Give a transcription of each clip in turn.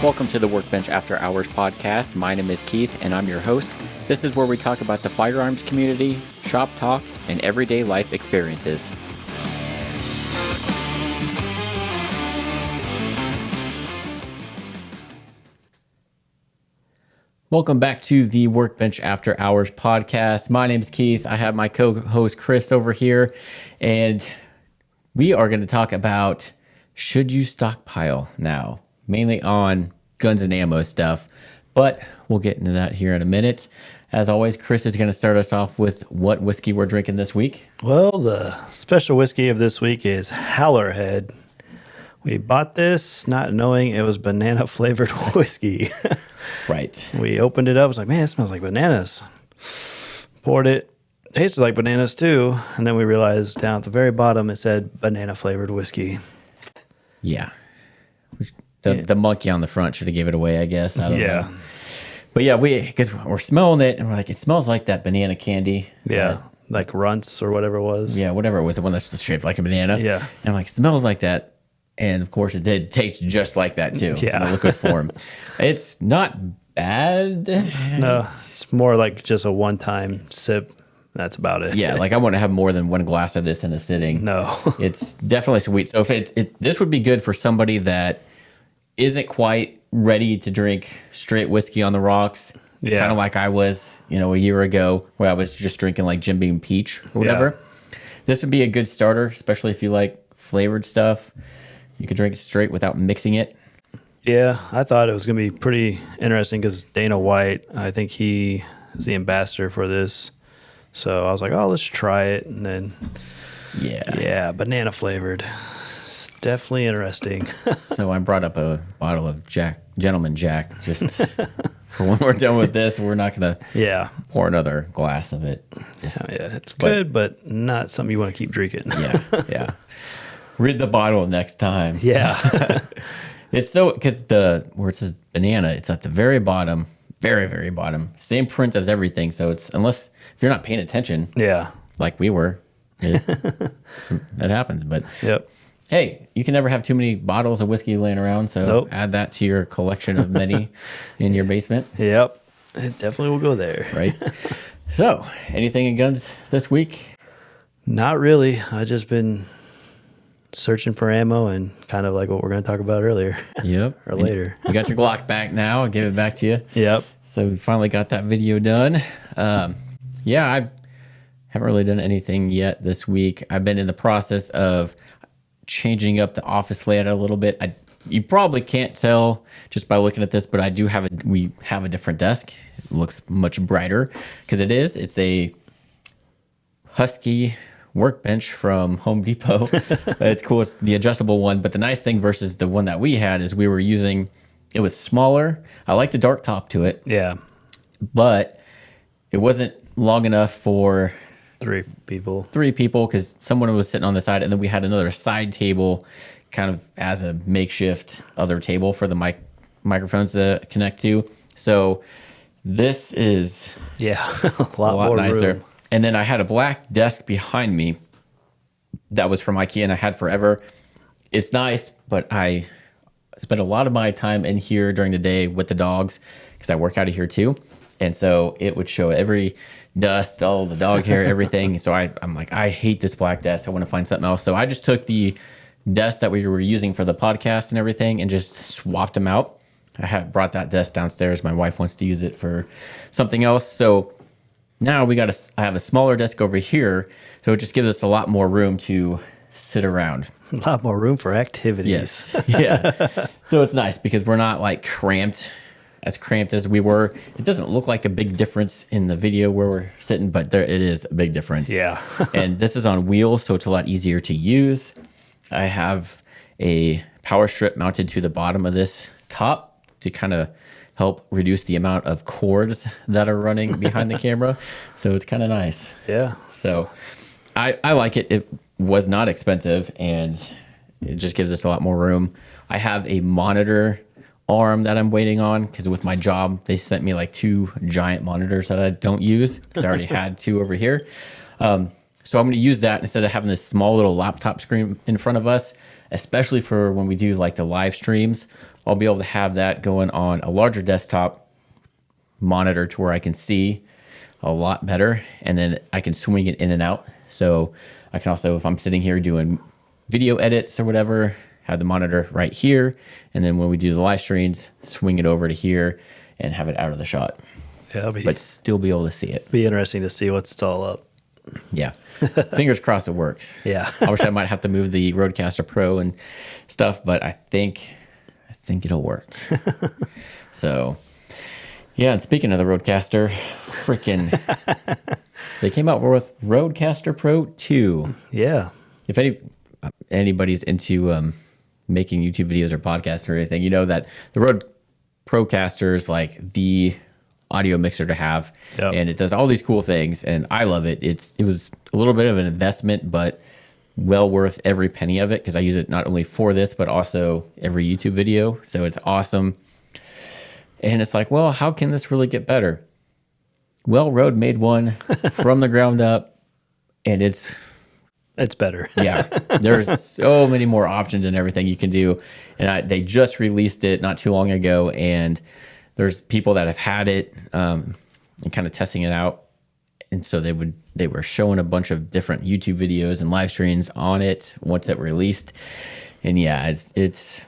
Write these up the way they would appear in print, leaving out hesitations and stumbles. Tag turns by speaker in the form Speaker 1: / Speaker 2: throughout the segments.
Speaker 1: Welcome to the Workbench After Hours podcast. My name is Keith, and I'm your host. This is where we talk about the firearms community, shop talk, and everyday life experiences. Welcome back to the Workbench After Hours podcast. My name is Keith. I have my co-host Chris over here, and we are going to talk about should you stockpile now, mainly on guns and ammo stuff, but we'll get into that here in a minute. As always, Chris is going to start us off with what whiskey we're drinking this week.
Speaker 2: Well, the special whiskey of this week is Howlerhead. We bought this not knowing it was banana flavored whiskey.
Speaker 1: Right.
Speaker 2: We opened it up. It was like, man, it smells like bananas. Poured it. Tasted like bananas too. And then we realized down at the very bottom it said banana flavored whiskey.
Speaker 1: Yeah. The monkey on the front should have gave it away, I guess. I don't know. But yeah, because we're smelling it and we're like, it smells like that banana candy.
Speaker 2: Yeah. Like Runts or whatever it was.
Speaker 1: Yeah, whatever it was, the one that's shaped like a banana.
Speaker 2: Yeah.
Speaker 1: And I'm like, it smells like that. And of course it did taste just like that too.
Speaker 2: Yeah.
Speaker 1: In the liquid form. It's not bad.
Speaker 2: No, it's more like just a one-time sip. That's about it.
Speaker 1: Yeah, like I want to have more than one glass of this in a sitting.
Speaker 2: No.
Speaker 1: It's definitely sweet. So if this would be good for somebody that isn't quite ready to drink straight whiskey on the rocks.
Speaker 2: Yeah.
Speaker 1: Kind of like I was, a year ago where I was just drinking like Jim Beam Peach or whatever. Yeah. This would be a good starter, especially if you like flavored stuff. You could drink it straight without mixing it.
Speaker 2: Yeah, I thought it was going to be pretty interesting because Dana White, I think he is the ambassador for this. So I was like, oh, let's try it. And then, yeah, banana flavored. It's definitely interesting.
Speaker 1: So I brought up a bottle of Gentleman Jack, just for when we're done with this. We're not going to pour another glass of it.
Speaker 2: It's good, but not something you want to keep drinking.
Speaker 1: Yeah. Read the bottle next time.
Speaker 2: Yeah.
Speaker 1: It's so, because where it says banana, it's at the very bottom, very, very bottom. Same print as everything. So if you're not paying attention, like we were, it happens. But hey, you can never have too many bottles of whiskey laying around. So add that to your collection of many in your basement.
Speaker 2: Yep. It definitely will go there.
Speaker 1: Right. So anything in guns this week?
Speaker 2: Not really. I just been searching for ammo and kind of like what we're going to talk about earlier.
Speaker 1: Yep.
Speaker 2: Or later.
Speaker 1: You got your Glock back now. I'll give it back to you.
Speaker 2: Yep.
Speaker 1: So we finally got that video done. I haven't really done anything yet this week. I've been in the process of changing up the office layout a little bit. You probably can't tell just by looking at this, but we have a different desk. It looks much brighter because it's a Husky workbench from Home Depot. It's cool. It's the adjustable one, but the nice thing versus the one that we had is it was smaller. I like the dark top to it.
Speaker 2: Yeah.
Speaker 1: But it wasn't long enough for
Speaker 2: three people
Speaker 1: because someone was sitting on the side, and then we had another side table kind of as a makeshift other table for the microphones to connect to. So this is
Speaker 2: a lot more
Speaker 1: nicer.
Speaker 2: Room.
Speaker 1: And then I had a black desk behind me that was from IKEA and I had forever. It's nice, but I spend a lot of my time in here during the day with the dogs because I work out of here too. And so it would show every dust, all the dog hair, everything. So I'm like, I hate this black desk. I want to find something else. So I just took the desk that we were using for the podcast and everything and just swapped them out. I brought that desk downstairs. My wife wants to use it for something else. So now I have a smaller desk over here, so it just gives us a lot more room to sit around.
Speaker 2: A lot more room for activities.
Speaker 1: Yes. Yeah. So it's nice because we're not like cramped as we were. It doesn't look like a big difference in the video where we're sitting, but it is a big difference.
Speaker 2: Yeah.
Speaker 1: And this is on wheels, so it's a lot easier to use. I have a power strip mounted to the bottom of this top to kind of help reduce the amount of cords that are running behind the camera. So it's kind of nice.
Speaker 2: Yeah.
Speaker 1: So I like it. It was not expensive and it just gives us a lot more room. I have a monitor arm that I'm waiting on because with my job, they sent me like 2 giant monitors that I don't use because I already had 2 over here. So I'm going to use that instead of having this small little laptop screen in front of us, especially for when we do like the live streams. I'll be able to have that going on a larger desktop monitor to where I can see a lot better, and then I can swing it in and out. So I can also, if I'm sitting here doing video edits or whatever, have the monitor right here, and then when we do the live streams, swing it over to here and have it out of the shot.
Speaker 2: Yeah,
Speaker 1: but still be able to see it.
Speaker 2: Be interesting to see what's it's all up.
Speaker 1: Yeah. Fingers crossed it works.
Speaker 2: Yeah.
Speaker 1: I wish I might have to move the Rodecaster Pro and stuff, but I think it'll work. So, yeah, and speaking of the Rodecaster, freaking they came out with Rodecaster Pro 2.
Speaker 2: Yeah.
Speaker 1: If anybody's into making YouTube videos or podcasts or anything, you know that the Rode Procaster is like the audio mixer to have. Yep. And it does all these cool things, and I love it. It was a little bit of an investment, but well worth every penny of it, because I use it not only for this but also every YouTube video. So it's awesome. And it's like, well, how can this really get better? Well, Rode made one from the ground up, and it's
Speaker 2: better.
Speaker 1: Yeah, there's so many more options and everything you can do. And they just released it not too long ago, and there's people that have had it and kind of testing it out. And so they were showing a bunch of different YouTube videos and live streams on it once it released. And yeah, this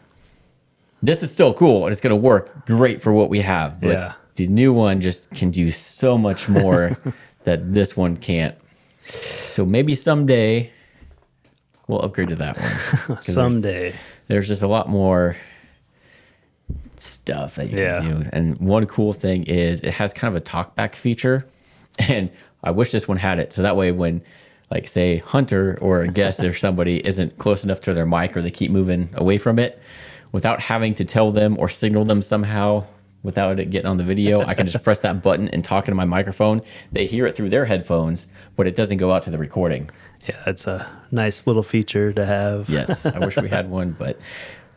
Speaker 1: is still cool, and it's going to work great for what we have. But the new one just can do so much more that this one can't. So maybe someday we'll upgrade to that one.
Speaker 2: Someday.
Speaker 1: There's just a lot more stuff that you can do. And one cool thing is it has kind of a talkback feature. And I wish this one had it. So that way when, like, say, Hunter or a guest or somebody isn't close enough to their mic, or they keep moving away from it, without having to tell them or signal them somehow without it getting on the video, I can just press that button and talk into my microphone. They hear it through their headphones, but it doesn't go out to the recording.
Speaker 2: Yeah, it's a nice little feature to have.
Speaker 1: Yes, I wish we had one, but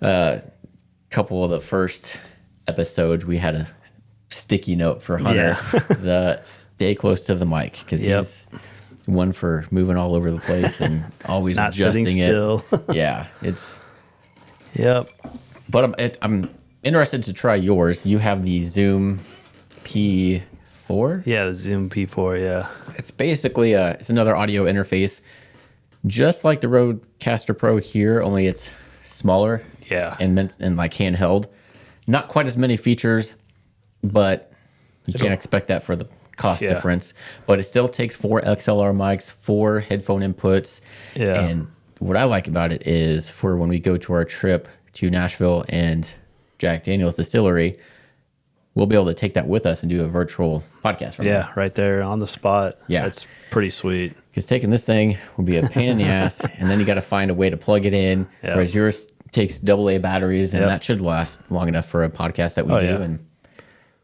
Speaker 1: a couple of the first episodes, we had a sticky note for Hunter. Stay close to the mic, because he's one for moving all over the place and always
Speaker 2: not
Speaker 1: adjusting
Speaker 2: sitting still.
Speaker 1: Yeah, it's...
Speaker 2: Yep.
Speaker 1: But I'm interested to try yours. You have the Zoom P4?
Speaker 2: Yeah, the Zoom P4, yeah.
Speaker 1: It's basically it's another audio interface, just like the Rodecaster Pro here, only it's smaller.
Speaker 2: Yeah.
Speaker 1: And like handheld. Not quite as many features, but you can't expect that for the cost difference. But it still takes 4 XLR mics, 4 headphone inputs.
Speaker 2: Yeah.
Speaker 1: And what I like about it is, for when we go to our trip to Nashville and Jack Daniel's Distillery, we'll be able to take that with us and do a virtual podcast from there.
Speaker 2: Right there on the spot.
Speaker 1: Yeah.
Speaker 2: It's pretty sweet.
Speaker 1: Because taking this thing will be a pain in the ass, and then you got to find a way to plug it in, whereas yours takes AA batteries, and that should last long enough for a podcast that we do, and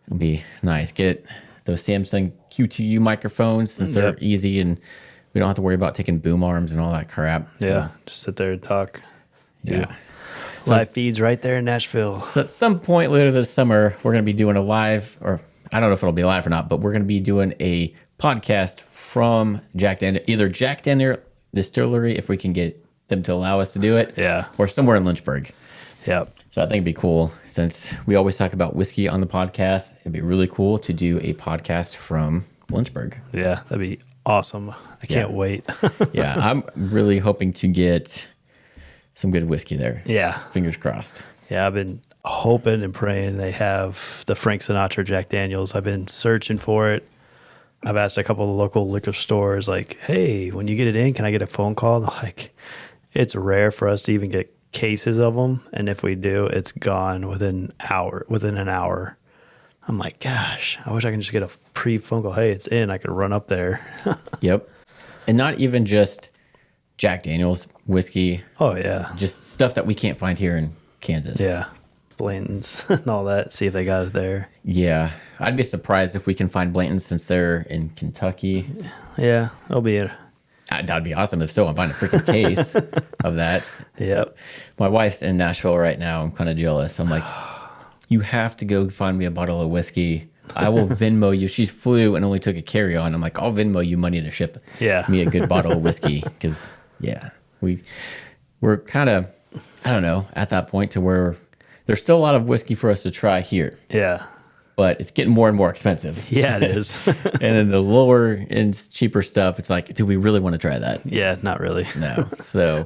Speaker 1: it'll be nice. Get those Samsung Q2U microphones, since they're easy, and we don't have to worry about taking boom arms and all that crap.
Speaker 2: So, just sit there and talk.
Speaker 1: Yeah.
Speaker 2: Live feeds right there in Nashville.
Speaker 1: So at some point later this summer, we're going to be doing a live, or I don't know if it'll be live or not, but we're going to be doing a podcast from either Jack Daniel Distillery, if we can get them to allow us to do it, or somewhere in Lynchburg.
Speaker 2: Yep.
Speaker 1: So I think it'd be cool, since we always talk about whiskey on the podcast. It'd be really cool to do a podcast from Lynchburg.
Speaker 2: Yeah, that'd be awesome. I can't wait.
Speaker 1: Yeah, I'm really hoping to get some good whiskey there.
Speaker 2: Yeah.
Speaker 1: Fingers crossed.
Speaker 2: Yeah, I've been hoping and praying they have the Frank Sinatra Jack Daniels. I've been searching for it. I've asked a couple of local liquor stores, like, hey, when you get it in, can I get a phone call? They're like, it's rare for us to even get cases of them, and if we do, it's gone within an hour. I'm like, gosh, I wish I could just get a pre-phone call. Hey, it's in. I could run up there.
Speaker 1: Yep. And not even just Jack Daniel's whiskey.
Speaker 2: Oh, yeah.
Speaker 1: Just stuff that we can't find here in Kansas.
Speaker 2: Yeah. Blanton's and all that. See if they got it there.
Speaker 1: Yeah. I'd be surprised if we can find Blanton's, since they're in Kentucky.
Speaker 2: Yeah. It'll be it.
Speaker 1: That'd be awesome. If so, I'm buying a freaking case of that.
Speaker 2: Yep.
Speaker 1: So, my wife's in Nashville right now. I'm kind of jealous. I'm like, you have to go find me a bottle of whiskey. I will Venmo you. She flew and only took a carry-on. I'm like, I'll Venmo you money to ship me a good bottle of whiskey. Because, we're kind of, I don't know, at that point to where there's still a lot of whiskey for us to try here,
Speaker 2: Yeah.
Speaker 1: but it's getting more and more expensive.
Speaker 2: Yeah, it is.
Speaker 1: And then the lower and cheaper stuff, it's like, do we really want to try that?
Speaker 2: Yeah, not really.
Speaker 1: No. So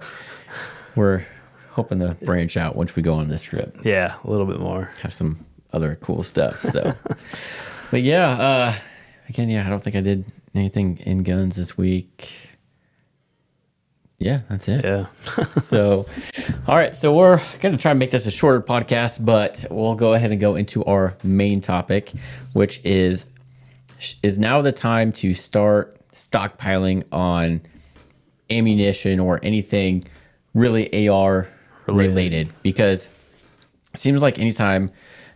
Speaker 1: we're hoping to branch out once we go on this trip.
Speaker 2: Yeah, a little bit more.
Speaker 1: Have some other cool stuff. So, but yeah, again, I don't think I did anything in guns this week. Yeah, that's it.
Speaker 2: Yeah.
Speaker 1: So, all right. So we're going to try and make this a shorter podcast, but we'll go ahead and go into our main topic, which is now the time to start stockpiling on ammunition or anything really AR related, because it seems like anytime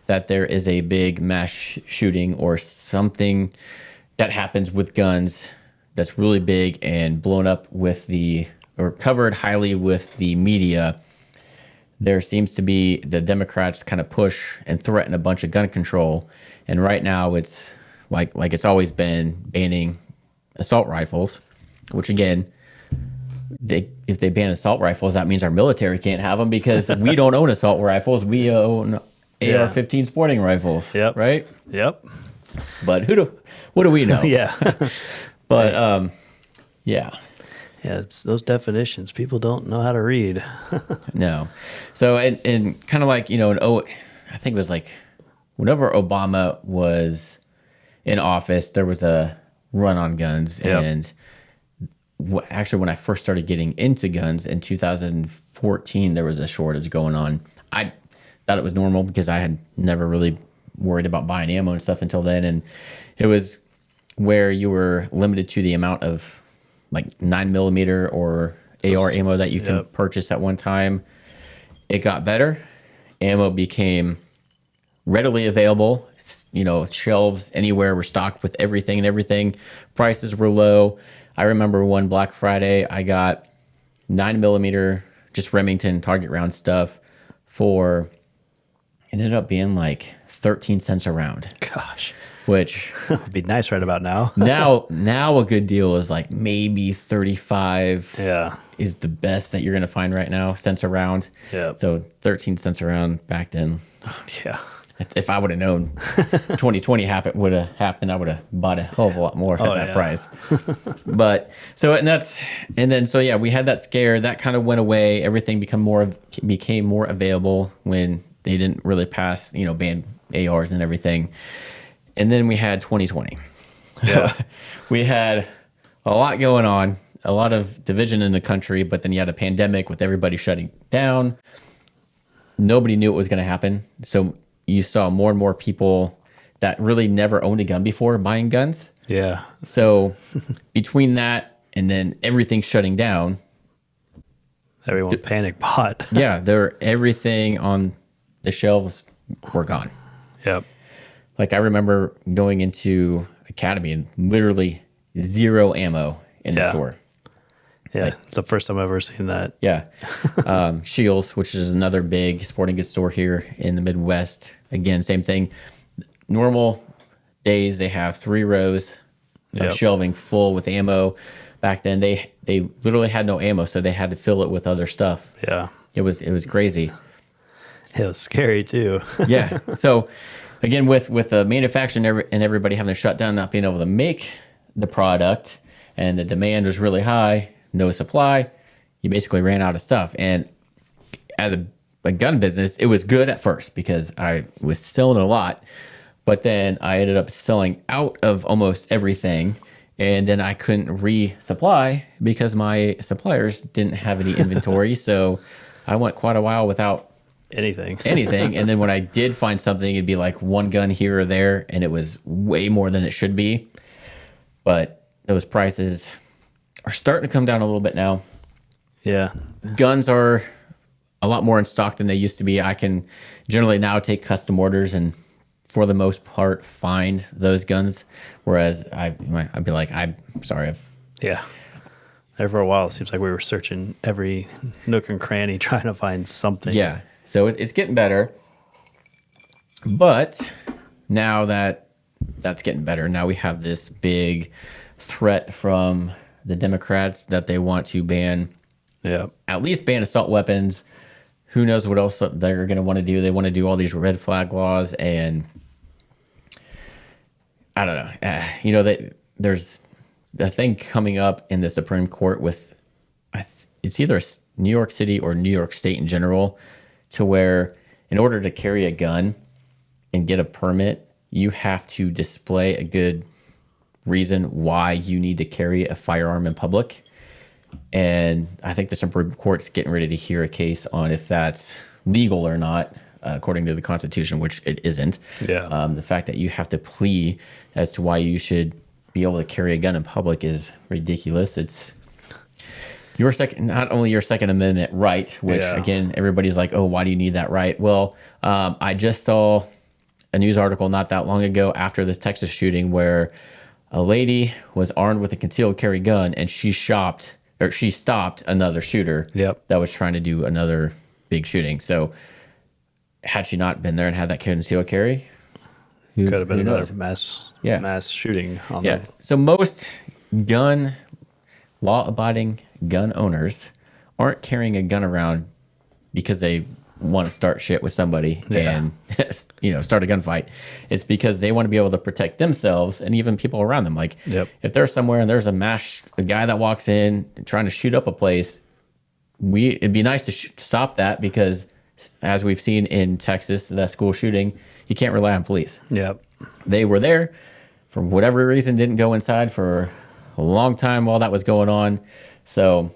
Speaker 1: that there is a big mass shooting or something that happens with guns that's really big and blown up with or covered highly with the media, there seems to be the Democrats kind of push and threaten a bunch of gun control. And right now it's like it's always been banning assault rifles, which again, if they ban assault rifles, that means our military can't have them because we don't own assault rifles. We own AR-15 sporting rifles.
Speaker 2: Yep.
Speaker 1: Right?
Speaker 2: Yep.
Speaker 1: But what do we know?
Speaker 2: Yeah.
Speaker 1: But yeah.
Speaker 2: Yeah, it's those definitions. People don't know how to read.
Speaker 1: No. So, and kind of like, I think it was like whenever Obama was in office, there was a run on guns.
Speaker 2: Yep.
Speaker 1: And actually, when I first started getting into guns in 2014, there was a shortage going on. I thought it was normal because I had never really worried about buying ammo and stuff until then. And it was where you were limited to the amount of like 9mm or AR ammo that you can purchase at one time. It got better. Ammo became readily available. Shelves anywhere were stocked with everything and everything. Prices were low. I remember one Black Friday, I got 9mm, just Remington target round stuff it ended up being like 13 cents a round.
Speaker 2: Gosh.
Speaker 1: Which
Speaker 2: would be nice right about now.
Speaker 1: now a good deal is like maybe 35 is the best that you're going to find right now, cents a round.
Speaker 2: Yeah.
Speaker 1: So 13 cents a round back then.
Speaker 2: Yeah.
Speaker 1: If I would have known 2020 would have happened, I would have bought a hell of a lot more at that price. But we had that scare that kind of went away. Everything became more available when they didn't really pass, ban ARs and everything. And then we had 2020.
Speaker 2: Yeah.
Speaker 1: We had a lot going on, a lot of division in the country, but then you had a pandemic with everybody shutting down. Nobody knew it was going to happen. So you saw more and more people that really never owned a gun before buying guns.
Speaker 2: Yeah.
Speaker 1: So between that and then everything shutting down,
Speaker 2: everyone panic bought.
Speaker 1: Yeah, everything on the shelves were gone.
Speaker 2: Yep.
Speaker 1: Like I remember going into Academy and literally zero ammo in the store.
Speaker 2: Yeah, it's the first time I've ever seen that.
Speaker 1: Yeah. Shields, which is another big sporting goods store here in the Midwest. Again, same thing. Normal days, they have 3 rows of shelving full with ammo. Back then, they literally had no ammo, so they had to fill it with other stuff.
Speaker 2: Yeah.
Speaker 1: It was crazy.
Speaker 2: It was scary, too.
Speaker 1: Yeah. So, again, with the manufacturing and everybody having to shut down, not being able to make the product, and the demand was really high, no supply, you basically ran out of stuff. And as a gun business, it was good at first because I was selling a lot, but then I ended up selling out of almost everything, and then I couldn't resupply because my suppliers didn't have any inventory. So I went quite a while without
Speaker 2: anything.
Speaker 1: And then when I did find something, it'd be like one gun here or there, and it was way more than it should be. But those prices are starting to come down a little bit now.
Speaker 2: Yeah.
Speaker 1: Guns are a lot more in stock than they used to be. I can generally now take custom orders and for the most part find those guns. Whereas I'd be like, I'm sorry.
Speaker 2: Yeah. There for a while, it seems like we were searching every nook and cranny trying to find something.
Speaker 1: Yeah. So it's getting better. But now that's getting better, now we have this big threat from the Democrats that they want to at least ban assault weapons. who knows what else they're going to want to do. They want to do all these red flag laws, and I don't know. There's a thing coming up in the Supreme Court with, it's either New York City or New York State in general, to where in order to carry a gun and get a permit, you have to display a good reason why you need to carry a firearm in public. And I think the Supreme Court's getting ready to hear a case on if that's legal or not, according to the Constitution, which it isn't.
Speaker 2: Yeah.
Speaker 1: The fact that you have to plea as to why you should be able to carry a gun in public is ridiculous. It's not only your Second Amendment right, which again, everybody's like, oh, why do you need that right? Well, I just saw a news article not that long ago after this Texas shooting where a lady was armed with a concealed carry gun, and she stopped another shooter that was trying to do another big shooting. So had she not been there and had that concealed carry,
Speaker 2: could have been another mass shooting on them.
Speaker 1: So most law-abiding gun owners aren't carrying a gun around because they want to start shit with somebody and start a gunfight. It's because they want to be able to protect themselves and even people around them. Like if they're somewhere and there's a guy that walks in trying to shoot up a place, it'd be nice to stop that, because as we've seen in Texas, that school shooting, you can't rely on police. They were there for whatever reason, didn't go inside for a long time while that was going on. So,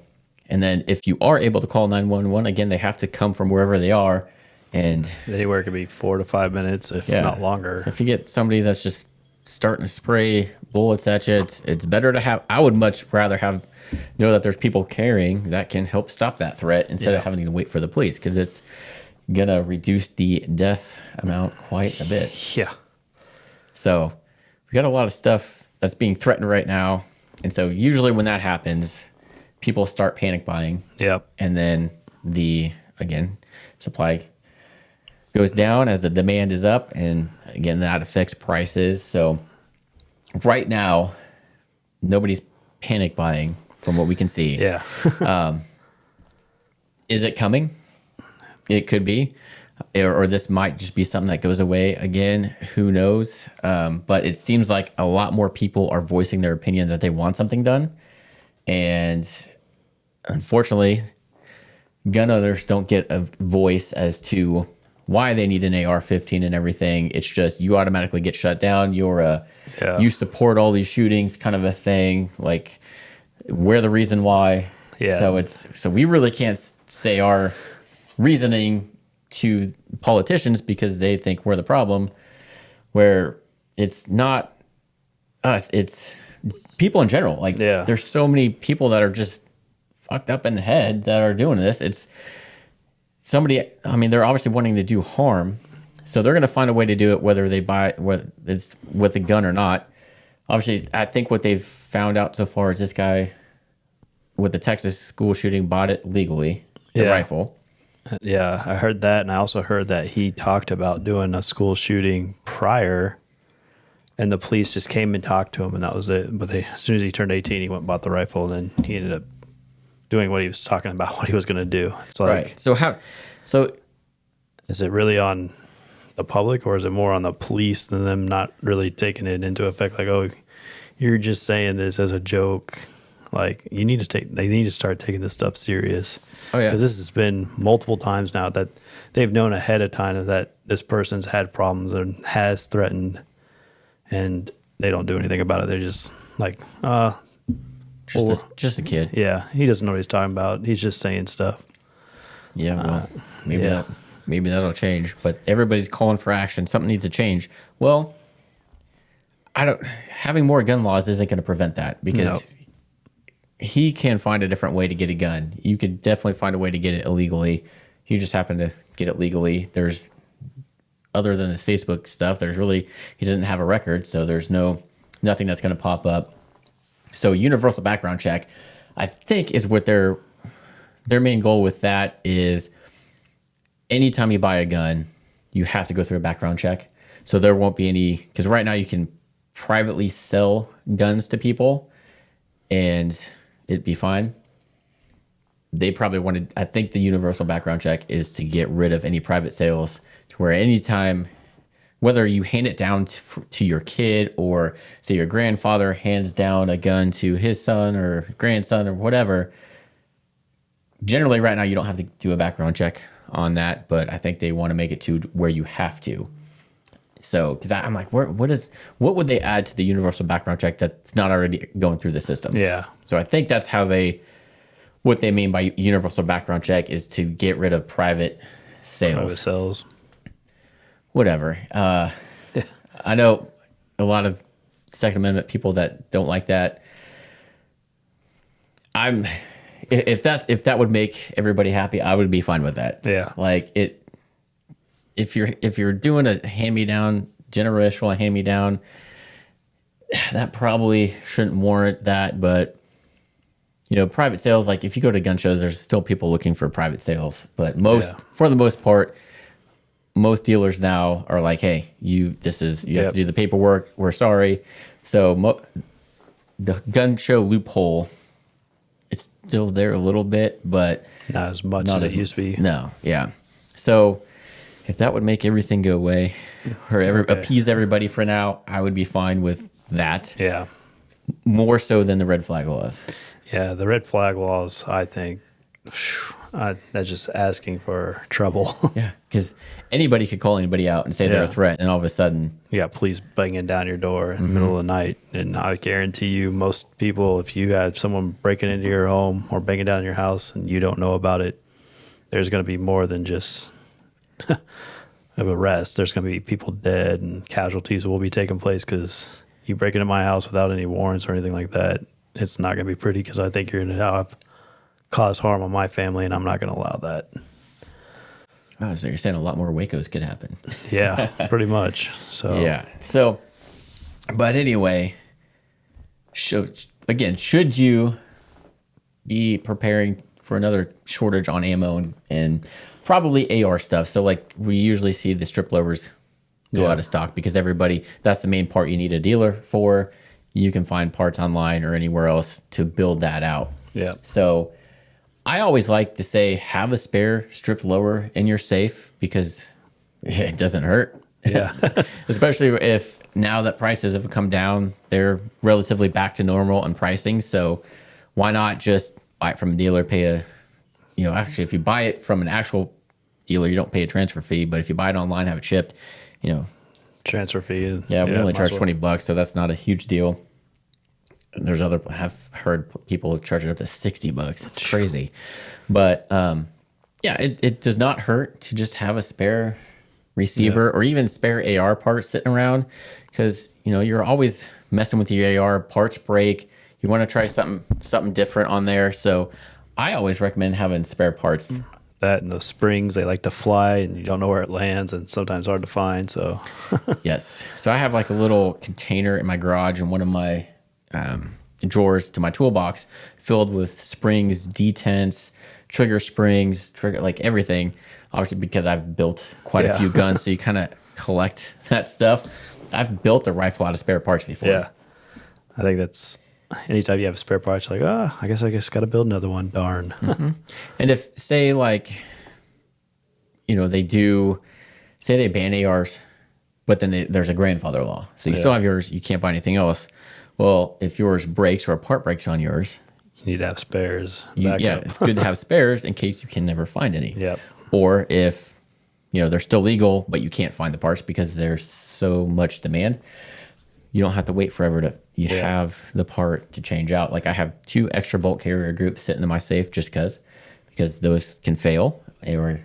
Speaker 1: and then if you are able to call 911, again, they have to come from wherever they are. And
Speaker 2: anywhere could be 4 to 5 minutes, if not longer.
Speaker 1: So if you get somebody that's just starting to spray bullets at you, it's better to have, I would much rather know that there's people carrying that can help stop that threat instead of having to wait for the police, because it's going to reduce the death amount quite a bit.
Speaker 2: Yeah.
Speaker 1: So we got a lot of stuff that's being threatened right now. And so usually when that happens, people start panic buying. And then supply goes down as the demand is up. And again, that affects prices. So right now, nobody's panic buying from what we can see. Is it coming? It could be. Or this might just be something that goes away again. Who knows? But it seems like a lot more people are voicing their opinion that they want something done. And unfortunately, gun owners don't get a voice as to why they need an AR-15 and everything. It's just you automatically get shut down. You support all these shootings, kind of a thing. Like, we're the reason why. So we really can't say our reasoning to politicians because they think we're the problem, where it's not us, it's people in general. Like there's so many people that are just fucked up in the head that are doing this. It's somebody, I mean, they're obviously wanting to do harm, so they're going to find a way to do it, whether it's with a gun or not. Obviously, I think what they've found out so far is this guy with the Texas school shooting bought it legally, the rifle.
Speaker 2: Yeah, I heard that, and I also heard that he talked about doing a school shooting prior, and the police just came and talked to him, and that was it. But as soon as he turned 18, he went and bought the rifle, and then he ended up doing what he was talking about, what he was going to do. It's like,
Speaker 1: So
Speaker 2: is it really on the public, or is it more on the police than them not really taking it into effect? Like, oh, you're just saying this as a joke. Like, they need to start taking this stuff serious.
Speaker 1: Oh, yeah.
Speaker 2: Because this has been multiple times now that they've known ahead of time that this person's had problems and has threatened, and they don't do anything about it. They're just like,
Speaker 1: just a kid.
Speaker 2: Yeah, he doesn't know what he's talking about. He's just saying stuff.
Speaker 1: Yeah, well, maybe that'll change. But everybody's calling for action. Something needs to change. Well, having more gun laws isn't going to prevent that, because he can find a different way to get a gun. You could definitely find a way to get it illegally. He just happened to get it legally. There's, other than his Facebook stuff, he doesn't have a record, so there's nothing that's going to pop up. So universal background check, I think, is what their main goal with that is. Anytime you buy a gun, you have to go through a background check. So there won't be any, because right now you can privately sell guns to people and it'd be fine. they probably wanted, I think the universal background check is to get rid of any private sales to where anytime, whether you hand it down to your kid or say your grandfather hands down a gun to his son or grandson or whatever, generally right now you don't have to do a background check on that, but I think they want to make it to where you have to. So, because I'm like, what would they add to the universal background check that's not already going through the system?
Speaker 2: Yeah.
Speaker 1: So I think that's what they mean by universal background check is to get rid of private sales.
Speaker 2: Private sales.
Speaker 1: Whatever. I know a lot of Second Amendment people that don't like that. If that would make everybody happy, I would be fine with that.
Speaker 2: Yeah.
Speaker 1: Like if you're doing a hand-me-down, generational hand-me-down, that probably shouldn't warrant that. But private sales, like if you go to gun shows, there's still people looking for private sales. But for the most part, most dealers now are like, hey, you have to do the paperwork. We're sorry. So the gun show loophole is still there a little bit, but
Speaker 2: not as much as it used to be.
Speaker 1: No, yeah. So if that would make everything go away or appease everybody for now, I would be fine with that.
Speaker 2: Yeah.
Speaker 1: More so than the red flag laws.
Speaker 2: Yeah, the red flag laws, I think, that's just asking for trouble.
Speaker 1: Yeah, because anybody could call anybody out and say they're a threat, and all of a sudden...
Speaker 2: You got police banging down your door in the middle of the night, and I guarantee you most people, if you had someone breaking into your home or banging down your house and you don't know about it, there's going to be more than just of arrest. There's going to be people dead and casualties will be taking place because you break into my house without any warrants or anything like that. It's not going to be pretty because I think you're going to have caused harm on my family, and I'm not going to allow that.
Speaker 1: Oh, so you're saying a lot more Wacos could happen.
Speaker 2: Yeah, pretty much. So
Speaker 1: yeah. So, but anyway, should you be preparing for another shortage on ammo and probably AR stuff? So like we usually see the strip lowers go out of stock because that's the main part you need a dealer for. You can find parts online or anywhere else to build that out.
Speaker 2: Yeah.
Speaker 1: So I always like to say have a spare strip lower in your safe because it doesn't hurt.
Speaker 2: Yeah.
Speaker 1: Especially if now that prices have come down, they're relatively back to normal in pricing. So why not just buy it from a dealer, actually if you buy it from an actual dealer, you don't pay a transfer fee, but if you buy it online, have it shipped,
Speaker 2: transfer fee.
Speaker 1: Yeah, we only charge $20, so that's not a huge deal. I've heard people charge it up to $60. It's crazy. But it does not hurt to just have a spare receiver or even spare AR parts sitting around because, you're always messing with your AR, parts break. You want to try something different on there. So I always recommend having spare parts.
Speaker 2: That and the springs, they like to fly and you don't know where it lands and sometimes hard to find. So
Speaker 1: yes. So I have like a little container in my garage and one of my drawers to my toolbox filled with springs, detents, trigger springs, like everything. Obviously because I've built quite a few guns, so you kind of collect that stuff. I've built a rifle out of spare parts before.
Speaker 2: Yeah. I think that's anytime you have spare parts, like, I guess got to build another one. Darn.
Speaker 1: Mm-hmm. And if say like, they ban ARs, but then there's a grandfather law. So you still have yours. You can't buy anything else. Well, if yours breaks or a part breaks on yours,
Speaker 2: you need to have spares.
Speaker 1: It's good to have spares in case you can never find any.
Speaker 2: Yep.
Speaker 1: Or if, they're still legal, but you can't find the parts because there's so much demand, you don't have to wait forever have the part to change out. Like I have 2 extra bolt carrier groups sitting in my safe just because those can fail or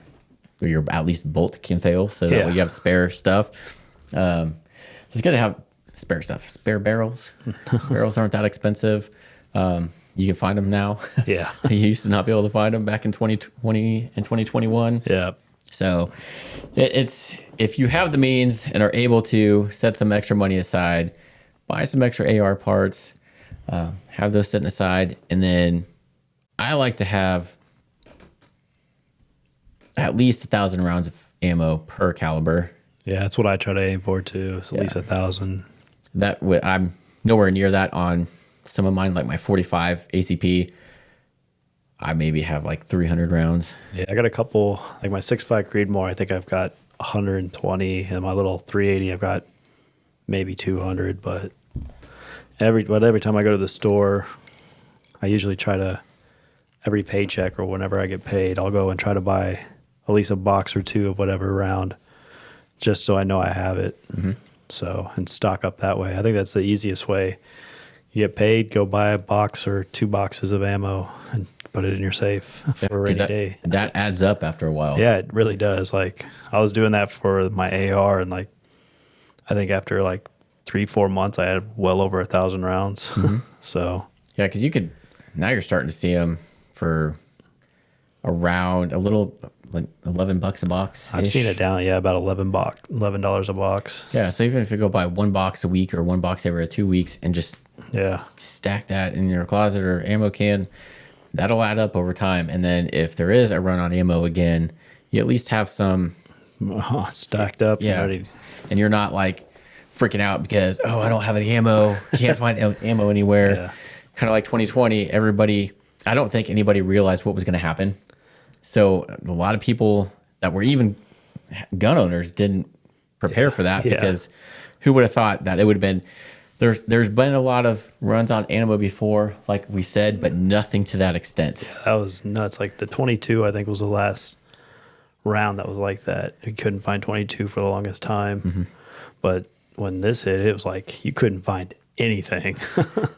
Speaker 1: your at least bolt can fail. So that way you have spare stuff. So it's good to have spare stuff, spare barrels. Barrels aren't that expensive. You can find them now.
Speaker 2: Yeah.
Speaker 1: You used to not be able to find them back in 2020 and 2021.
Speaker 2: Yeah.
Speaker 1: So it's if you have the means and are able to set some extra money aside, buy some extra AR parts, have those sitting aside. And then I like to have at least 1,000 rounds of ammo per caliber.
Speaker 2: Yeah, that's what I try to aim for too. It's at least 1,000.
Speaker 1: I'm nowhere near that on some of mine, like my 45 ACP. I maybe have like 300 rounds.
Speaker 2: Yeah, I got a couple, like my 6.5 Creedmoor, I think I've got 120, and my little 380, I've got maybe 200. But every time I go to the store, I usually try to, every paycheck or whenever I get paid, I'll go and try to buy at least a box or two of whatever round, just so I know I have it. So, and stock up that way. I think that's the easiest way. You get paid, go buy a box or 2 boxes of ammo and put it in your safe for a rainy day.
Speaker 1: That adds up after a while.
Speaker 2: Yeah, it really does. Like, I was doing that for my AR, and like, I think after like 3-4 months, I had well over 1,000 rounds. So
Speaker 1: yeah, because now you're starting to see them for around a little like $11 a box.
Speaker 2: I've seen it down, about $11 a box.
Speaker 1: Yeah, so even if you go buy 1 box a week or 1 box every 2 weeks and just stack that in your closet or ammo can, that'll add up over time. And then if there is a run on ammo again, you at least have some
Speaker 2: stacked up.
Speaker 1: Yeah, and you're not like freaking out because, oh, I don't have any ammo, can't find ammo anywhere.
Speaker 2: Yeah.
Speaker 1: Kind of like 2020, I don't think anybody realized what was going to happen. So a lot of people that were even gun owners didn't prepare for that, because who would have thought that it would have been, there's been a lot of runs on ammo before, like we said, but nothing to that extent.
Speaker 2: Yeah, that was nuts. Like the 22, I think, was the last round that was like that. You couldn't find 22 for the longest time. But when this hit, it was like you couldn't find anything.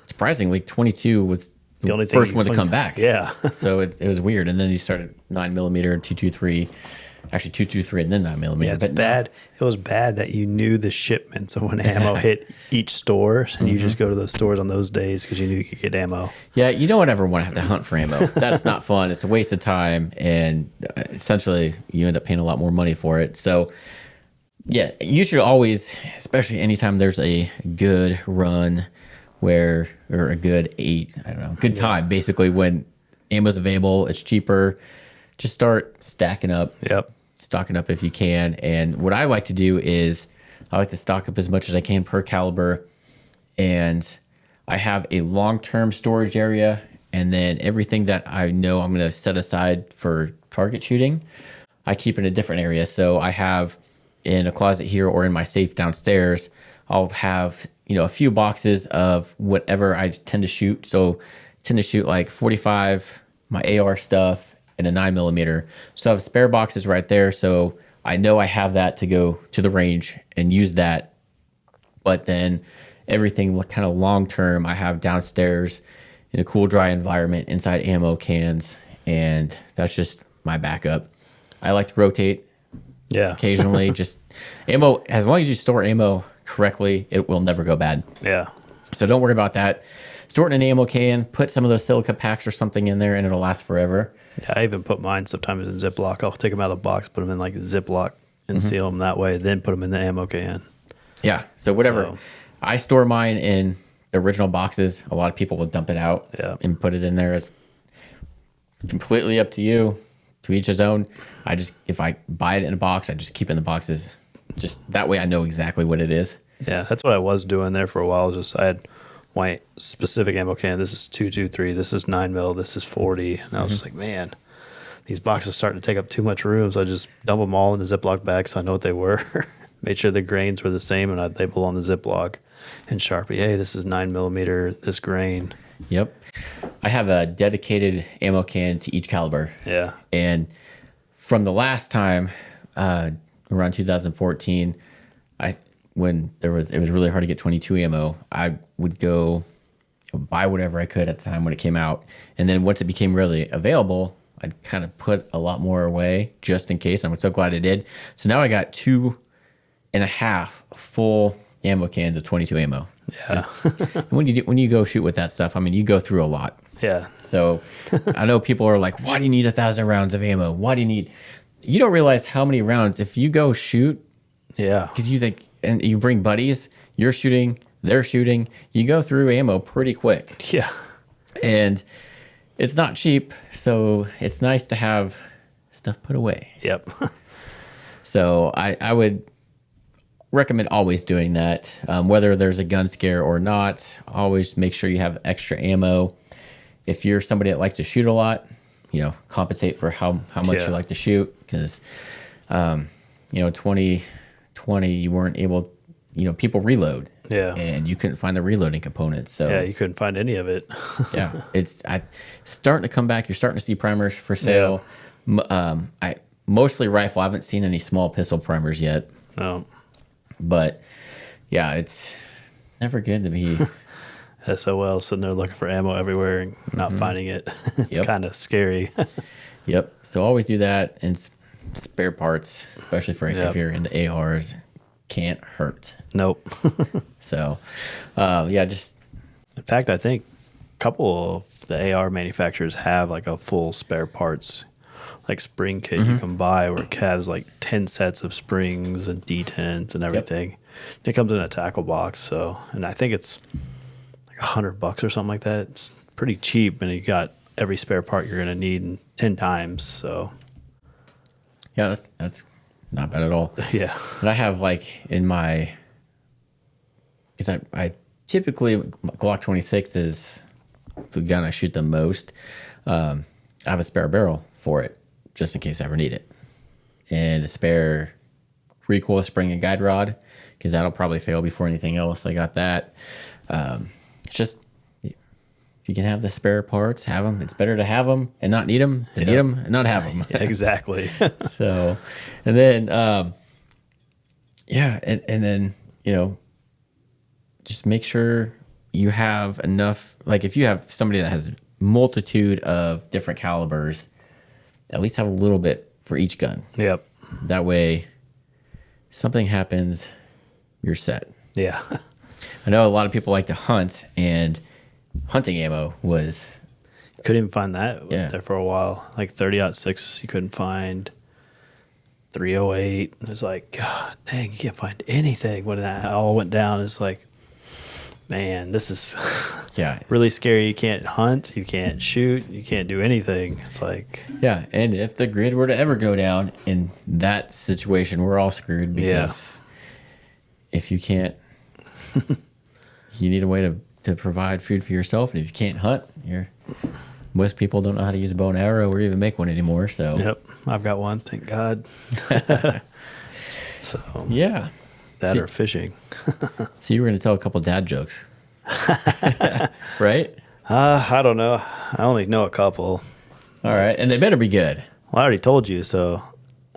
Speaker 1: Surprisingly, 22 was the only first one to come back.
Speaker 2: Yeah.
Speaker 1: So it was weird. And then you started 9mm, 223, actually 223, and then 9mm.
Speaker 2: Yeah, it's bad. It was bad that you knew the shipments of when ammo hit each store, and you just go to those stores on those days because you knew you could get ammo. Yeah,
Speaker 1: you don't ever want to have to hunt for ammo. That's not fun. It's a waste of time, and essentially you end up paying a lot more money for it. So yeah, you should always, especially anytime there's a good run or a good good time, basically, when ammo's available, it's cheaper, just start stacking up. Stocking up if you can. And what I like to do is I like to stock up as much as I can per caliber, and I have a long-term storage area, and then everything that I know I'm going to set aside for target shooting, I keep in a different area. So I have in a closet here or in my safe downstairs, I'll have, a few boxes of whatever I tend to shoot. So I tend to shoot like 45, my AR stuff, and a 9mm. So I have spare boxes right there. So I know I have that to go to the range and use that. But then everything kind of long term, I have downstairs in a cool, dry environment inside ammo cans. And that's just my backup. I like to rotate occasionally. Just ammo, as long as you store ammo correctly, it will never go bad.
Speaker 2: Yeah.
Speaker 1: So don't worry about that. Store it in an ammo can, put some of those silica packs or something in there, and it'll last forever.
Speaker 2: Yeah, I even put mine sometimes in Ziploc. I'll take them out of the box, put them in like a Ziploc, and seal them that way, then put them in the ammo can.
Speaker 1: Yeah, so whatever. I store mine in the original boxes. A lot of people will dump it out and put it in there. It's completely up to you, to each his own. If I buy it in a box, I just keep it in the boxes. Just that way I know exactly what it is.
Speaker 2: Yeah, that's what I was doing there for a while. I had my specific ammo can. This is 223. This is 9mm. This is 40. And I was just like, man, these boxes are starting to take up too much room. So I just dump them all in the Ziploc bag so I know what they were. Made sure the grains were the same, and I'd label on the Ziploc and Sharpie, hey, this is 9mm, this grain.
Speaker 1: Yep. I have a dedicated ammo can to each caliber.
Speaker 2: Yeah.
Speaker 1: And from the last time, around 2014, when it was really hard to get 22 ammo, I would go buy whatever I could at the time when it came out. And then once it became really available, I'd kind of put a lot more away just in case. I'm so glad I did. So now I got 2.5 full ammo cans of 22 ammo.
Speaker 2: Yeah.
Speaker 1: When you go shoot with that stuff, I mean, you go through a lot.
Speaker 2: Yeah.
Speaker 1: So I know people are like, why do you need 1,000 rounds of ammo? Why do you need... You don't realize how many rounds, if you go shoot, because you think, and you bring buddies, you're shooting, they're shooting, you go through ammo pretty quick.
Speaker 2: Yeah.
Speaker 1: And it's not cheap, so it's nice to have stuff put away.
Speaker 2: Yep.
Speaker 1: So I would recommend always doing that, whether there's a gun scare or not. Always make sure you have extra ammo. If you're somebody that likes to shoot a lot, compensate for how much you like to shoot. Because, 2020, you weren't able, people reload.
Speaker 2: Yeah.
Speaker 1: And you couldn't find the reloading components. So
Speaker 2: yeah, you couldn't find any of it.
Speaker 1: yeah, it's starting to come back. You're starting to see primers for sale. I mostly rifle. I haven't seen any small pistol primers yet.
Speaker 2: No.
Speaker 1: But yeah, it's never good to be
Speaker 2: SOL sitting there looking for ammo everywhere and not finding it. It's kind of scary.
Speaker 1: Yep. So always do that, and spare parts, especially for if you're into ARs, can't hurt.
Speaker 2: Nope.
Speaker 1: So, just
Speaker 2: in fact, I think a couple of the AR manufacturers have like a full spare parts, like spring kit you can buy where it has like 10 sets of springs and detents and everything. It comes in a tackle box. So, and I think it's like $100 or something like that. It's pretty cheap, and you got every spare part you're going to need 10 times. So,
Speaker 1: yeah, that's not bad at all.
Speaker 2: Yeah.
Speaker 1: And I have like in my, because I typically, Glock 26 is the gun I shoot the most. I have a spare barrel for it, just in case I ever need it. And a spare recoil spring and guide rod, because that'll probably fail before anything else. I got that. It's just, if you can have the spare parts, have them. It's better to have them and not need them than need them and not have them.
Speaker 2: Yeah, exactly.
Speaker 1: So, and then, and then, just make sure you have enough. Like if you have somebody that has multitude of different calibers, at least have a little bit for each gun.
Speaker 2: Yep.
Speaker 1: That way, something happens, you're set.
Speaker 2: Yeah.
Speaker 1: I know a lot of people like to hunt, and hunting ammo was...
Speaker 2: Couldn't even find that there for a while. Like 30-06, you couldn't find 308. It was like, God dang, you can't find anything. When that all went down, it's like, man, this is really scary. You can't hunt, you can't shoot, you can't do anything. It's like... Yeah,
Speaker 1: and if the grid were to ever go down in that situation, we're all screwed, because if you can't... you need a way to provide food for yourself, and if you can't hunt, most people don't know how to use a bow and arrow or even make one anymore. So
Speaker 2: yep, I've got one, thank God. So
Speaker 1: yeah,
Speaker 2: that or fishing.
Speaker 1: So you were going to tell a couple dad jokes, right?
Speaker 2: I don't know. I only know a couple.
Speaker 1: All right, and they better be good.
Speaker 2: Well, I already told you, so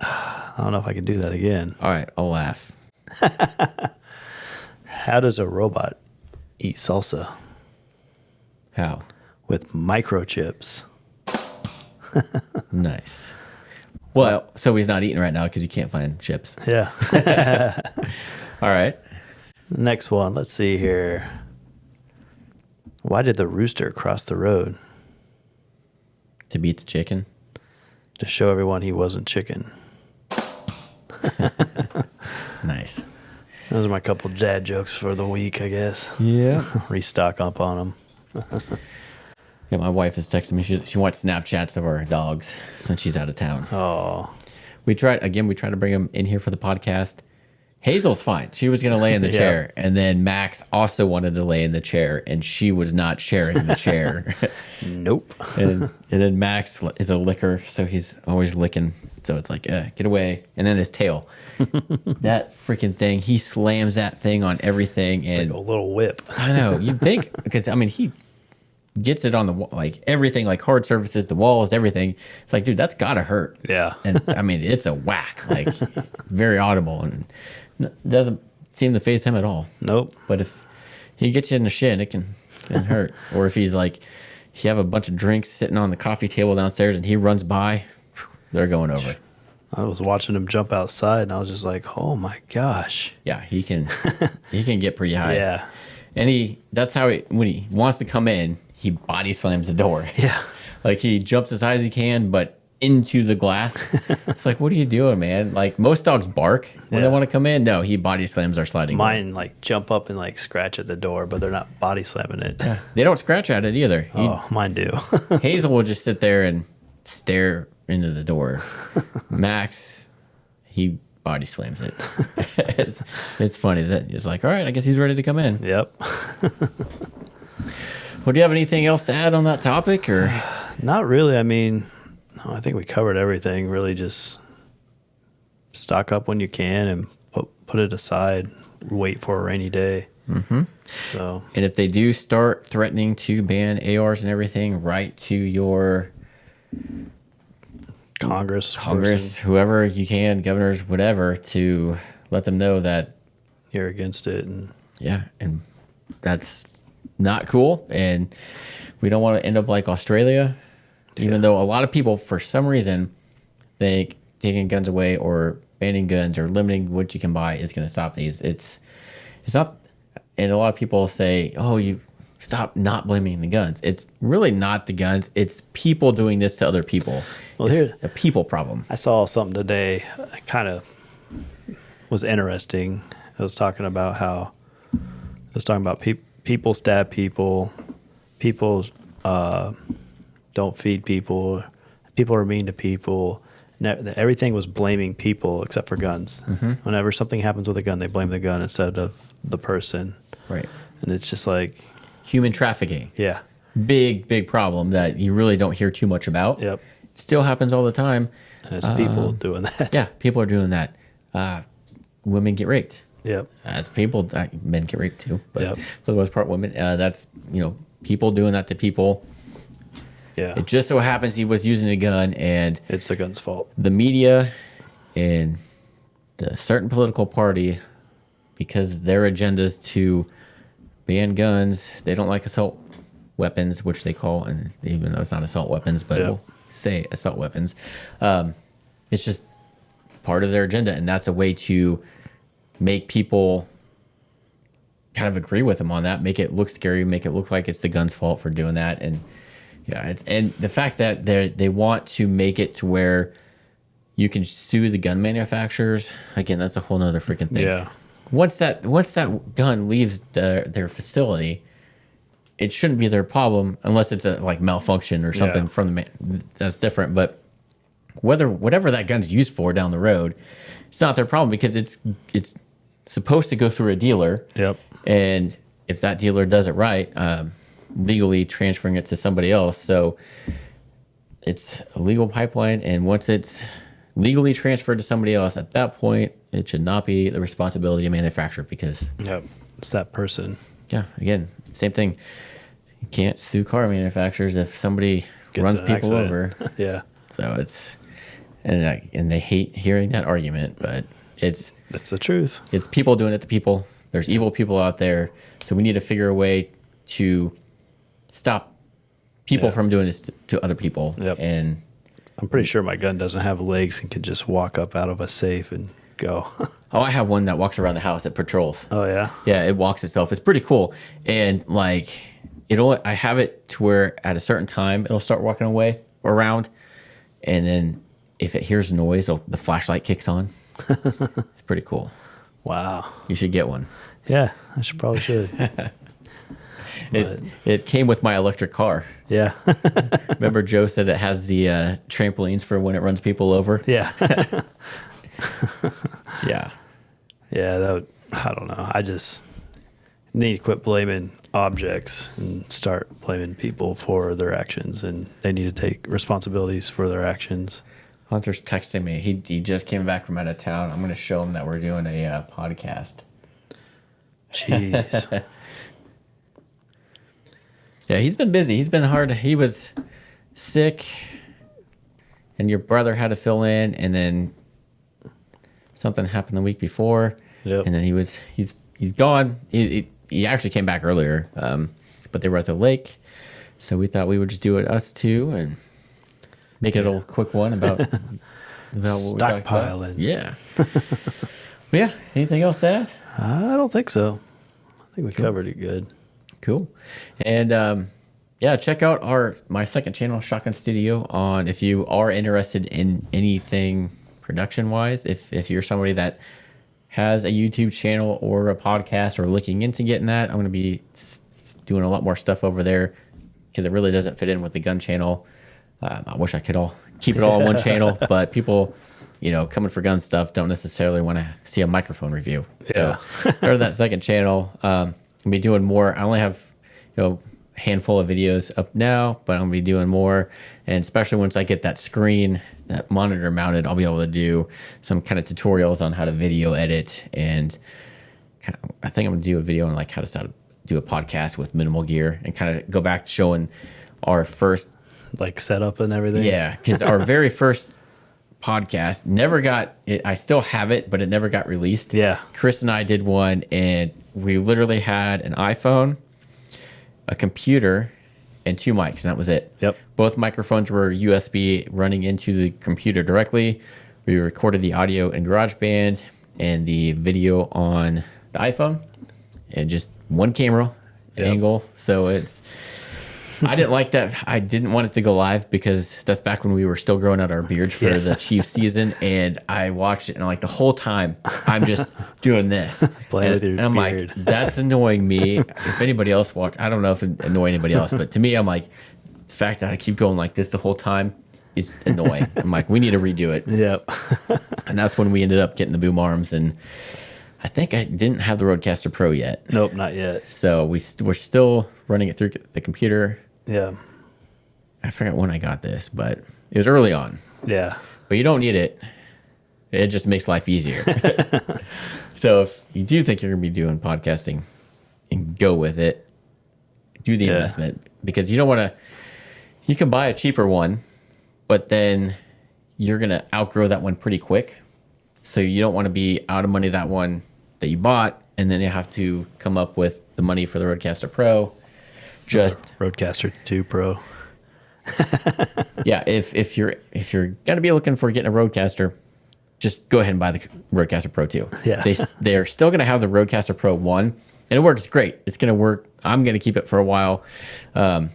Speaker 2: I don't know if I can do that again.
Speaker 1: All right, I'll laugh.
Speaker 2: How does a robot eat salsa?
Speaker 1: How?
Speaker 2: With microchips.
Speaker 1: Nice. Well, so he's not eating right now because you can't find chips.
Speaker 2: Yeah.
Speaker 1: All right.
Speaker 2: Next one. Let's see here. Why did the rooster cross the road?
Speaker 1: To beat the chicken?
Speaker 2: To show everyone he wasn't chicken.
Speaker 1: Nice.
Speaker 2: Those are my couple dad jokes for the week, I guess.
Speaker 1: Yeah.
Speaker 2: Restock up on them.
Speaker 1: Yeah, my wife is texting me. She wants Snapchats of our dogs when she's out of town.
Speaker 2: Oh.
Speaker 1: We tried to bring them in here for the podcast. Hazel's fine. She was going to lay in the chair. And then Max also wanted to lay in the chair, and she was not sharing the chair.
Speaker 2: Nope.
Speaker 1: and then Max is a licker, so he's always licking. So it's like, get away. And then his tail. That freaking thing, he slams that thing on everything. And
Speaker 2: it's like a little whip.
Speaker 1: I know. You'd think, because, he gets it on the wall, like everything, like hard surfaces, the walls, everything. It's like, dude, that's got to hurt.
Speaker 2: Yeah.
Speaker 1: And, it's a whack, like very audible, and doesn't seem to faze him at all.
Speaker 2: Nope.
Speaker 1: But if he gets you in the shin, it can hurt. Or if he's like, if you have a bunch of drinks sitting on the coffee table downstairs and he runs by, they're going over.
Speaker 2: I was watching him jump outside, and I was just like, oh my gosh.
Speaker 1: Yeah, he can get pretty high.
Speaker 2: Yeah.
Speaker 1: And that's how when he wants to come in, he body slams the door.
Speaker 2: Yeah.
Speaker 1: Like he jumps as high as he can, but into the glass. It's like, what are you doing, man? Like most dogs bark when they want to come in. No, he body slams our sliding door.
Speaker 2: Mine like jump up and like scratch at the door, but they're not body slamming it.
Speaker 1: Yeah. They don't scratch at it either.
Speaker 2: Mine do.
Speaker 1: Hazel will just sit there and stare into the door. Max, he body slams it. It's funny that it's like, all right, I guess he's ready to come in.
Speaker 2: Yep.
Speaker 1: Well, do you have anything else to add on that topic, or?
Speaker 2: Not really. No, I think we covered everything. Really, just stock up when you can and put it aside. Wait for a rainy day.
Speaker 1: Mm-hmm.
Speaker 2: So,
Speaker 1: and if they do start threatening to ban ARs and everything, write to your
Speaker 2: Congress,
Speaker 1: whoever you can, governors, whatever, to let them know that
Speaker 2: you're against it. And
Speaker 1: and that's not cool. And we don't want to end up like Australia, even though a lot of people, for some reason, think taking guns away or banning guns or limiting what you can buy is going to stop these. It's not. And a lot of people say, "Oh, you stop not blaming the guns." It's really not the guns. It's people doing this to other people.
Speaker 2: Well,
Speaker 1: it's a people problem.
Speaker 2: I saw something today. Kind of was interesting. It was talking about how people stab people, people don't feed people, people are mean to people. Everything was blaming people except for guns.
Speaker 1: Mm-hmm.
Speaker 2: Whenever something happens with a gun, they blame the gun instead of the person.
Speaker 1: Right.
Speaker 2: And it's just like
Speaker 1: human trafficking.
Speaker 2: Yeah.
Speaker 1: Big problem that you really don't hear too much about.
Speaker 2: Yep.
Speaker 1: It still happens all the time.
Speaker 2: And it's people doing that.
Speaker 1: Yeah, people are doing that. Women get raped.
Speaker 2: Yep.
Speaker 1: As people, men get raped too, but
Speaker 2: Yep.
Speaker 1: for the most part, women. That's people doing that to people.
Speaker 2: Yeah.
Speaker 1: It just so happens he was using a gun, and
Speaker 2: it's the gun's fault.
Speaker 1: The media and the certain political party, because their agenda is to ban guns, they don't like assault weapons, which they call, and even though it's not assault weapons, but we'll say assault weapons. It's just part of their agenda, and that's a way to make people kind of agree with them on that, make it look scary, make it look like it's the gun's fault for doing that. And and the fact that they want to make it to where you can sue the gun manufacturers, again, that's a whole nother freaking thing.
Speaker 2: Yeah.
Speaker 1: Once that gun leaves their facility, it shouldn't be their problem unless it's a like malfunction or something from the that's different. But whatever that gun's used for down the road, it's not their problem because it's supposed to go through a dealer.
Speaker 2: Yep.
Speaker 1: And if that dealer does it right, legally transferring it to somebody else. So it's a legal pipeline. And once it's legally transferred to somebody else, at that point, it should not be the responsibility of manufacturer because
Speaker 2: it's that person.
Speaker 1: Yeah. Again, same thing. You can't sue car manufacturers if somebody runs people over.
Speaker 2: Yeah.
Speaker 1: So it's, and they hate hearing that argument, but that's
Speaker 2: the truth.
Speaker 1: It's people doing it to people. There's evil people out there. So we need to figure a way to stop people from doing this to other people.
Speaker 2: Yep.
Speaker 1: And
Speaker 2: I'm pretty sure my gun doesn't have legs and can just walk up out of a safe and go.
Speaker 1: Oh, I have one that walks around the house. It patrols.
Speaker 2: Oh yeah.
Speaker 1: Yeah, it walks itself. It's pretty cool. And like I have it to where at a certain time it'll start walking away around, and then if it hears noise, the flashlight kicks on. It's pretty cool.
Speaker 2: Wow.
Speaker 1: You should get one.
Speaker 2: Yeah, I probably should.
Speaker 1: It came with my electric car.
Speaker 2: Yeah.
Speaker 1: Remember Joe said it has the trampolines for when it runs people over?
Speaker 2: Yeah.
Speaker 1: Yeah.
Speaker 2: Yeah, I don't know. I just need to quit blaming objects and start blaming people for their actions, and they need to take responsibilities for their actions.
Speaker 1: Hunter's texting me. He just came back from out of town. I'm going to show him that we're doing a podcast.
Speaker 2: Jeez.
Speaker 1: Yeah, he's been busy. He's been hard. He was sick, and your brother had to fill in, and then something happened the week before.
Speaker 2: Yep.
Speaker 1: And then he's gone. He actually came back earlier, but they were at the lake, so we thought we would just do it us two and make it a little quick one about what we talked about.
Speaker 2: Stockpiling.
Speaker 1: Yeah. Yeah. Anything else to add?
Speaker 2: I don't think so. I think we covered it good.
Speaker 1: Cool. And check out my second channel, Shotgun Studio, on if you are interested in anything production wise. If you're somebody that has a YouTube channel or a podcast or looking into getting that, I'm going to be doing a lot more stuff over there because it really doesn't fit in with the gun channel. I wish I could keep it all on one channel, but people, coming for gun stuff don't necessarily want to see a microphone review. So go to that second channel. I'll be doing more. I only have, handful of videos up now, but I'm gonna be doing more. And especially once I get that screen, that monitor mounted, I'll be able to do some kind of tutorials on how to video edit. And I think I'm gonna do a video on like how to do a podcast with minimal gear and kind of go back to showing our first
Speaker 2: like setup and everything.
Speaker 1: Yeah, because our very first podcast never got it. I still have it, but it never got released.
Speaker 2: Yeah.
Speaker 1: Chris and I did one, and we literally had an iPhone, a computer, and 2 mics, and that was it.
Speaker 2: Yep.
Speaker 1: Both microphones were USB running into the computer directly. We recorded the audio in GarageBand and the video on the iPhone, and just one camera angle. So I didn't like that. I didn't want it to go live because that's back when we were still growing out our beards for the Chiefs season. And I watched it, and like the whole time I'm just doing this.
Speaker 2: Playing with your
Speaker 1: and I'm
Speaker 2: beard.
Speaker 1: like, that's annoying me. If anybody else watched, I don't know if it annoy anybody else, but to me, I'm like, the fact that I keep going like this the whole time is annoying. I'm like, we need to redo it.
Speaker 2: Yep.
Speaker 1: And that's when we ended up getting the boom arms. And I think I didn't have the Rodecaster Pro yet.
Speaker 2: Nope, not yet.
Speaker 1: So we're still running it through the computer.
Speaker 2: Yeah.
Speaker 1: I forget when I got this, but it was early on.
Speaker 2: Yeah.
Speaker 1: But you don't need it. It just makes life easier. So if you do think you're going to be doing podcasting, and go with it, do the investment, because you don't want to, you can buy a cheaper one, but then you're going to outgrow that one pretty quick. So you don't want to be out of money that one that you bought, and then you have to come up with the money for the Rodecaster Pro. Just
Speaker 2: Rodecaster 2 Pro.
Speaker 1: Yeah, if you're gonna be looking for getting a Rodecaster, just go ahead and buy the Rodecaster Pro 2.
Speaker 2: Yeah.
Speaker 1: They're still gonna have the Rodecaster Pro 1, and it works great. It's gonna work. I'm gonna keep it for a while, and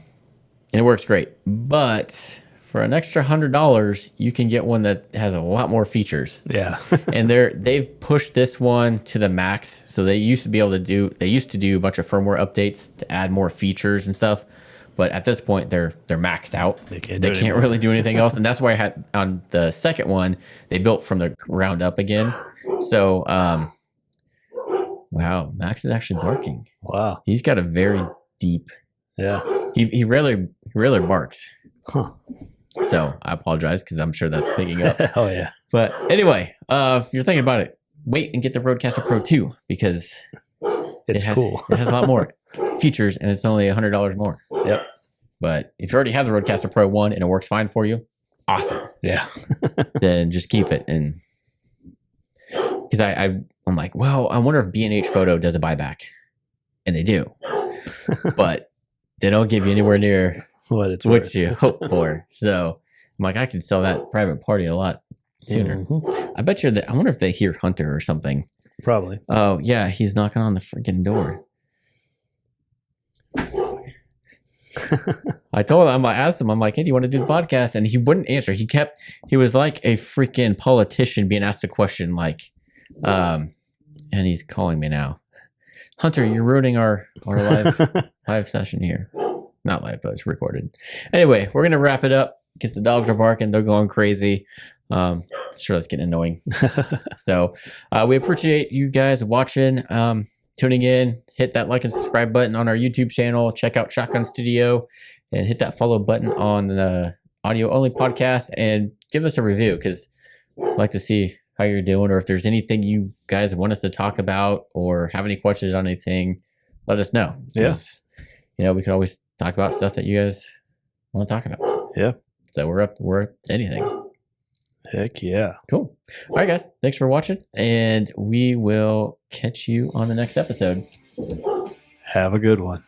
Speaker 1: it works great. But for an extra $100, you can get one that has a lot more features.
Speaker 2: Yeah.
Speaker 1: And they've pushed this one to the max. So they used to do a bunch of firmware updates to add more features and stuff. But at this point, they're maxed out. They can't really do anything else. And that's why I had on the second one, they built from the ground up again. So, wow, Max is actually barking.
Speaker 2: Wow.
Speaker 1: He's got a very deep.
Speaker 2: Yeah.
Speaker 1: He rarely barks.
Speaker 2: Huh.
Speaker 1: So I apologize because I'm sure that's picking up.
Speaker 2: Oh yeah.
Speaker 1: But anyway, if you're thinking about it, wait and get the Rodecaster Pro 2 because
Speaker 2: It's cool.
Speaker 1: It has a lot more features and it's only $100 more.
Speaker 2: Yep.
Speaker 1: But if you already have the Rodecaster Pro 1 and it works fine for you, awesome.
Speaker 2: Yeah.
Speaker 1: Then just keep it. And because I'm like, well, I wonder if B&H Photo does a buyback, and they do, but they don't give you anywhere near
Speaker 2: What
Speaker 1: you hope for. So I'm like, I could sell that private party a lot sooner.
Speaker 2: Mm-hmm.
Speaker 1: I bet you that. I wonder if they hear Hunter or something.
Speaker 2: Probably.
Speaker 1: Oh yeah, he's knocking on the freaking door. I told him, I asked him, I'm like, hey, do you want to do the podcast? And he wouldn't answer. He was like a freaking politician being asked a question, like, and he's calling me now. Hunter, you're ruining our live session here. Not live, but it's recorded. Anyway, we're gonna wrap it up because the dogs are barking. They're going crazy. Sure, that's getting annoying. So we appreciate you guys watching, tuning in. Hit that like and subscribe button on our YouTube channel. Check out Shotgun Studio and hit that follow button on the audio only podcast and give us a review because I'd like to see how you're doing, or if there's anything you guys want us to talk about or have any questions on anything, let us know.
Speaker 2: Yes.
Speaker 1: You know, we can always talk about stuff that you guys want to talk about.
Speaker 2: Yeah.
Speaker 1: So we're up to anything.
Speaker 2: Heck yeah.
Speaker 1: Cool. All right, guys. Thanks for watching, and we will catch you on the next episode.
Speaker 2: Have a good one.